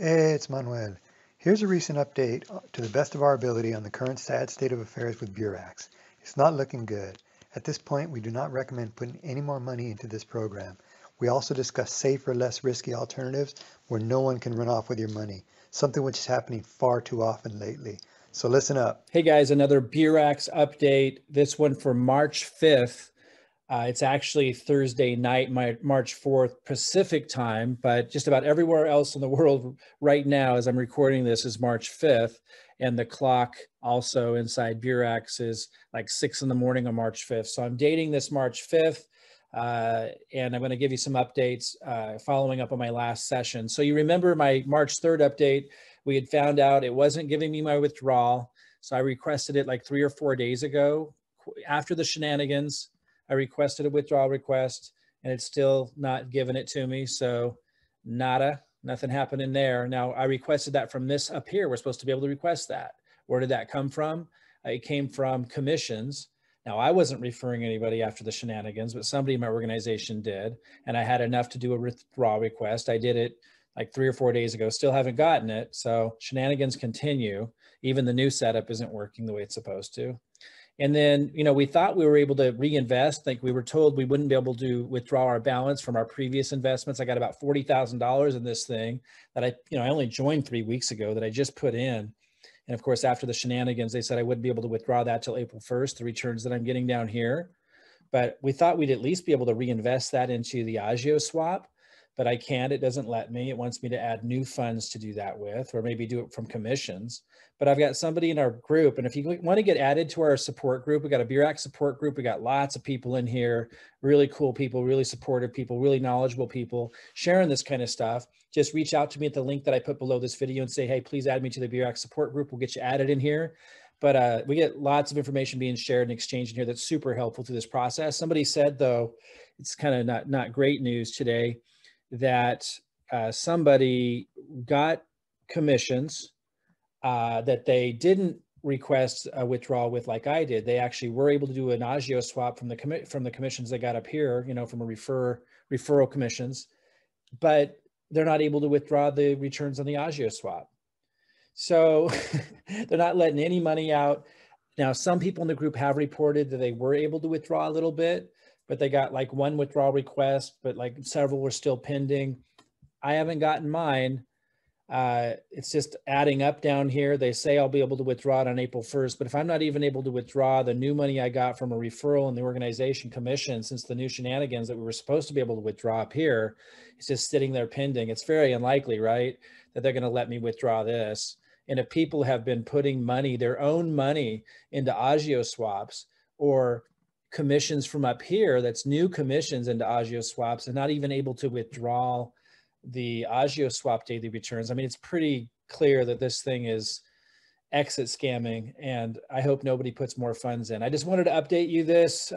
Hey, it's Manuel. Here's a recent update to the best of our ability on the current sad state of affairs with Beurax. It's not looking good. At this point, we do not recommend putting any more money into this program. We also discuss safer, less risky alternatives where no one can run off with your money, something which is happening far too often lately. So listen up. Hey guys, another Beurax update. This one for March 5th. It's actually Thursday night, March 4th Pacific time, but just about everywhere else in the world right now, as I'm recording this, is March 5th. And the clock also inside Beurax is like 6 in the morning on March 5th. So I'm dating this March 5th. And I'm going to give you some updates following up on my last session. So you remember my March 3rd update, we had found out it wasn't giving me my withdrawal. So I requested it like 3 or 4 days ago. After the shenanigans, I requested a withdrawal request and it's still not giving it to me. So nada, nothing happening there. Now I requested that from this up here. We're supposed to be able to request that. Where did that come from? It came from commissions. Now I wasn't referring anybody after the shenanigans, but somebody in my organization did. And I had enough to do a withdrawal request. I did it like 3 or 4 days ago, still haven't gotten it. So shenanigans continue. Even the new setup isn't working the way it's supposed to. And then, we thought we were able to reinvest. Like we were told we wouldn't be able to withdraw our balance from our previous investments. I got about $40,000 in this thing that I only joined 3 weeks ago that I just put in. And of course, after the shenanigans, they said I wouldn't be able to withdraw that till April 1st, the returns that I'm getting down here. But we thought we'd at least be able to reinvest that into the Agio swap, but I can't. It doesn't let me. It wants me to add new funds to do that with, or maybe do it from commissions. But I've got somebody in our group, and if you want to get added to our support group, we got a Beurax support group. We got lots of people in here, really cool people, really supportive people, really knowledgeable people sharing this kind of stuff. Just reach out to me at the link that I put below this video and say, hey, please add me to the Beurax support group. We'll get you added in here. But we get lots of information being shared and exchanged in here that's super helpful through this process. Somebody said, though, it's kind of not great news today, that somebody got commissions that they didn't request a withdrawal with like I did. They actually were able to do an Agio swap from the commissions they got up here, from a referral commissions, but they're not able to withdraw the returns on the Agio swap. So they're not letting any money out. Now, some people in the group have reported that they were able to withdraw a little bit, but they got like one withdrawal request, but like several were still pending. I haven't gotten mine. It's just adding up down here. They say I'll be able to withdraw it on April 1st, but if I'm not even able to withdraw the new money I got from a referral and the organization commission since the new shenanigans that we were supposed to be able to withdraw up here, it's just sitting there pending. It's very unlikely, right, that they're going to let me withdraw this. And if people have been putting money, their own money, into Agio swaps or commissions from up here, that's new commissions into Agio swaps, and not even able to withdraw the Agio swap daily returns, I mean, it's pretty clear that this thing is exit scamming, and I hope nobody puts more funds in. I just wanted to update you this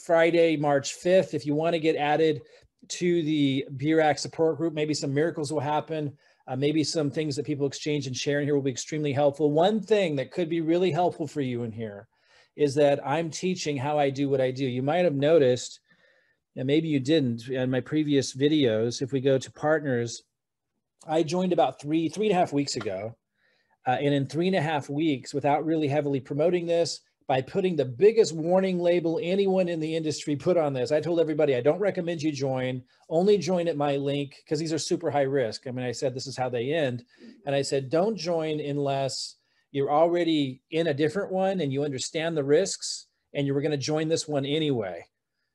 Friday, March 5th. If you want to get added to the Beurax support group, maybe some miracles will happen. Maybe some things that people exchange and share in here will be extremely helpful. One thing that could be really helpful for you in here is that I'm teaching how I do what I do. You might have noticed, and maybe you didn't, in my previous videos, if we go to partners, I joined about three and a half weeks ago. And in 3.5 weeks, without really heavily promoting this, by putting the biggest warning label anyone in the industry put on this, I told everybody, I don't recommend you join, only join at my link, because these are super high risk. I mean, I said, this is how they end. And I said, don't join unless you're already in a different one and you understand the risks and you were going to join this one anyway,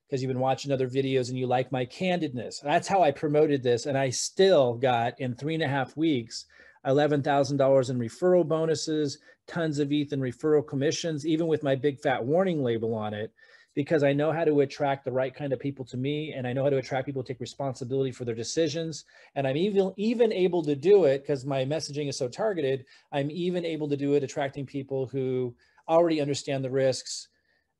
because you've been watching other videos and you like my candidness. That's how I promoted this. And I still got, in 3.5 weeks, $11,000 in referral bonuses, tons of ETH in referral commissions, even with my big fat warning label on it, because I know how to attract the right kind of people to me, and I know how to attract people to take responsibility for their decisions. And I'm even able to do it, because my messaging is so targeted, I'm even able to do it attracting people who already understand the risks.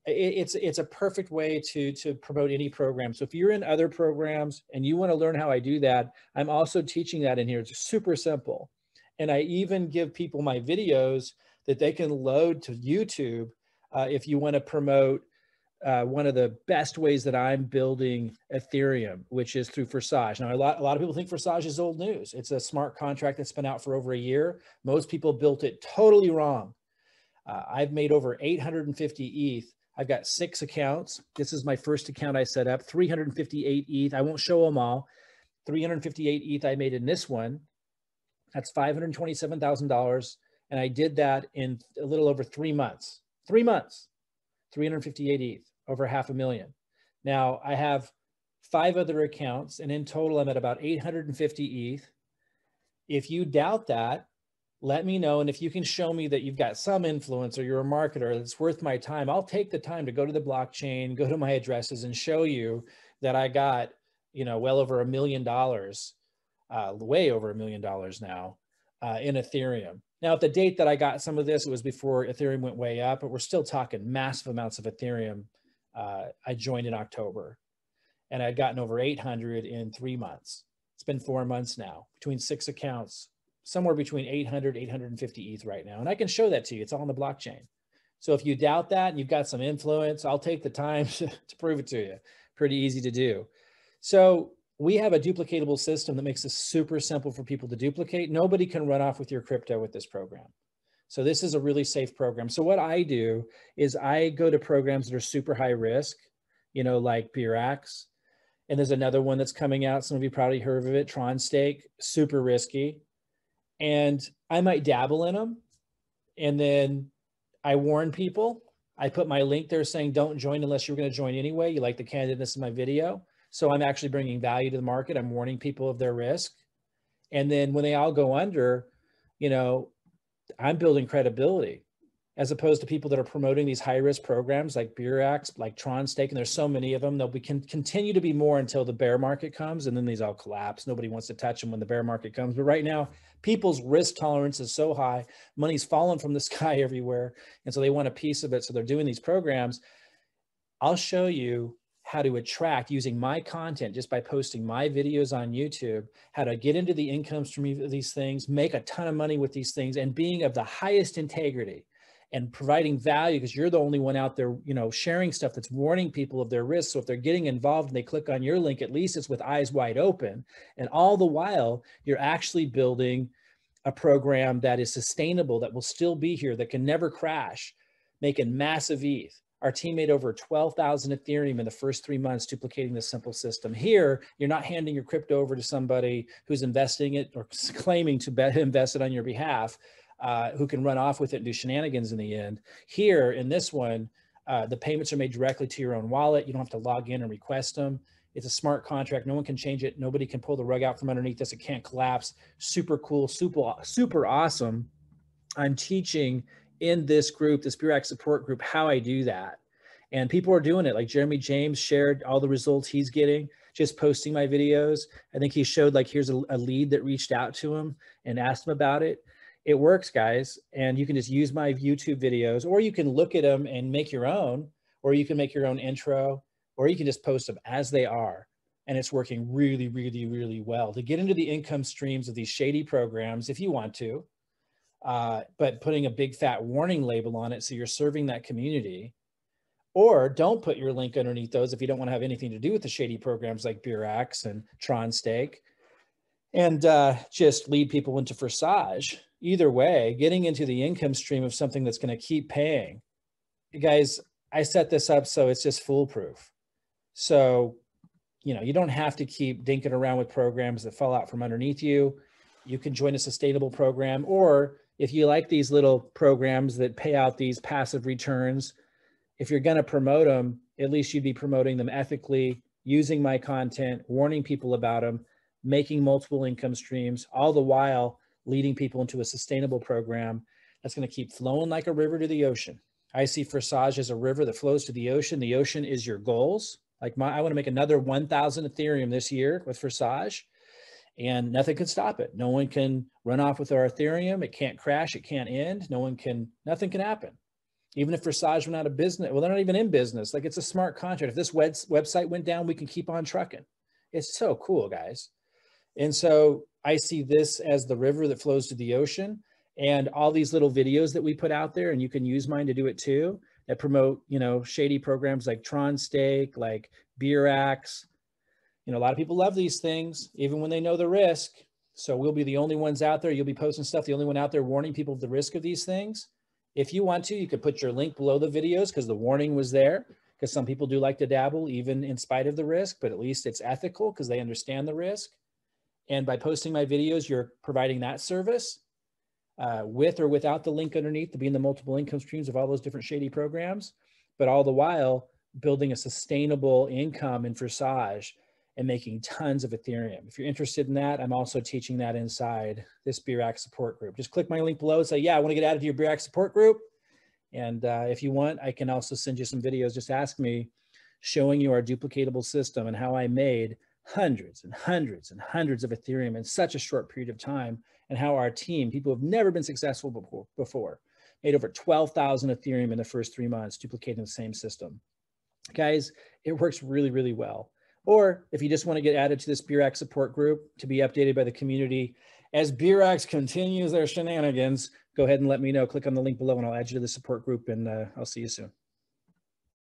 It's a perfect way to promote any program. So if you're in other programs and you want to learn how I do that, I'm also teaching that in here. It's super simple. And I even give people my videos that they can load to YouTube if you want to promote one of the best ways that I'm building Ethereum, which is through Forsage. Now, a lot of people think Forsage is old news. It's a smart contract that's been out for over a year. Most people built it totally wrong. I've made over 850 ETH. I've got 6 accounts. This is my first account I set up, 358 ETH. I won't show them all. 358 ETH I made in this one. That's $527,000. And I did that in a little over 3 months. 3 months, 358 ETH, over $500,000. Now I have 5 other accounts, and in total, I'm at about 850 ETH. If you doubt that, let me know. And if you can show me that you've got some influence or you're a marketer that's worth my time, I'll take the time to go to the blockchain, go to my addresses and show you that I got, well over $1 million, way over $1 million now in Ethereum. Now, at the date that I got some of this, it was before Ethereum went way up, but we're still talking massive amounts of Ethereum. I joined in October, and I'd gotten over 800 in 3 months. It's been 4 months now, between 6 accounts, somewhere between 800, 850 ETH right now. And I can show that to you. It's all on the blockchain. So if you doubt that and you've got some influence, I'll take the time to prove it to you. Pretty easy to do. So we have a duplicatable system that makes this super simple for people to duplicate. Nobody can run off with your crypto with this program. So this is a really safe program. So what I do is I go to programs that are super high risk, like Beurax. And there's another one that's coming out. Some of you probably heard of it, Tron Stake, super risky. And I might dabble in them. And then I warn people. I put my link there saying, don't join unless you're going to join anyway. You like the candidness in my video. So I'm actually bringing value to the market. I'm warning people of their risk. And then when they all go under, I'm building credibility, as opposed to people that are promoting these high risk programs like Beurax, like Tron Stake, and there's so many of them. They'll continue to be more until the bear market comes, and then these all collapse. Nobody wants to touch them when the bear market comes. But right now, people's risk tolerance is so high, money's falling from the sky everywhere, and so they want a piece of it. So they're doing these programs. I'll show you how to attract, using my content, just by posting my videos on YouTube, how to get into the income stream of these things, make a ton of money with these things, and being of the highest integrity and providing value, because you're the only one out there, sharing stuff that's warning people of their risks. So if they're getting involved and they click on your link, at least it's with eyes wide open. And all the while, you're actually building a program that is sustainable, that will still be here, that can never crash, making massive ETH. Our team made over 12,000 Ethereum in the first 3 months duplicating this simple system. Here, you're not handing your crypto over to somebody who's investing it or claiming to invest it on your behalf, who can run off with it and do shenanigans in the end. Here, in this one, the payments are made directly to your own wallet. You don't have to log in and request them. It's a smart contract. No one can change it. Nobody can pull the rug out from underneath this. It can't collapse. Super cool, super awesome. I'm teaching in this group, this Beurax support group, how I do that. And people are doing it. Like Jeremy James shared all the results he's getting just posting my videos. I think he showed, like, here's a lead that reached out to him and asked him about it. It works, guys. And you can just use my YouTube videos, or you can look at them and make your own, or you can make your own intro, or you can just post them as they are. And it's working really, really, really well to get into the income streams of these shady programs if you want to. But putting a big fat warning label on it so you're serving that community. Or don't put your link underneath those if you don't want to have anything to do with the shady programs like Beurax and Tron Stake, and just lead people into Forsage. Either way, getting into the income stream of something that's going to keep paying. You guys, I set this up so it's just foolproof. So, you don't have to keep dinking around with programs that fall out from underneath you. You can join a sustainable program, or if you like these little programs that pay out these passive returns, if you're going to promote them, at least you'd be promoting them ethically, using my content, warning people about them, making multiple income streams, all the while leading people into a sustainable program that's going to keep flowing like a river to the ocean. I see Forsage as a river that flows to the ocean. The ocean is your goals. Like I want to make another 1,000 Ethereum this year with Forsage, and nothing can stop it. No one can run off with our Ethereum. It can't crash. It can't end. Nothing can happen. Even if Forsage went out of business, well, they're not even in business. Like, it's a smart contract. If this website went down, we can keep on trucking. It's so cool, guys. And so I see this as the river that flows to the ocean, and all these little videos that we put out there, and you can use mine to do it too. that promote, shady programs like Tron Stake, like Beurax. A lot of people love these things, even when they know the risk. So we'll be the only ones out there. You'll be posting stuff, the only one out there warning people of the risk of these things. If you want to, you could put your link below the videos because the warning was there, because some people do like to dabble even in spite of the risk, but at least it's ethical because they understand the risk. And by posting my videos, you're providing that service with or without the link underneath to be in the multiple income streams of all those different shady programs, but all the while building a sustainable income in Forsage and making tons of Ethereum. If you're interested in that, I'm also teaching that inside this Beurax support group. Just click my link below and say, yeah, I want to get added to your Beurax support group. And if you want, I can also send you some videos. Just ask me, showing you our duplicatable system and how I made hundreds and hundreds and hundreds of Ethereum in such a short period of time, and how our team, people who have never been successful before, made over 12,000 Ethereum in the first 3 months, duplicating the same system. Guys, it works really, really well. Or if you just want to get added to this Beurax support group to be updated by the community as Beurax continues their shenanigans, go ahead and let me know. Click on the link below and I'll add you to the support group, and I'll see you soon.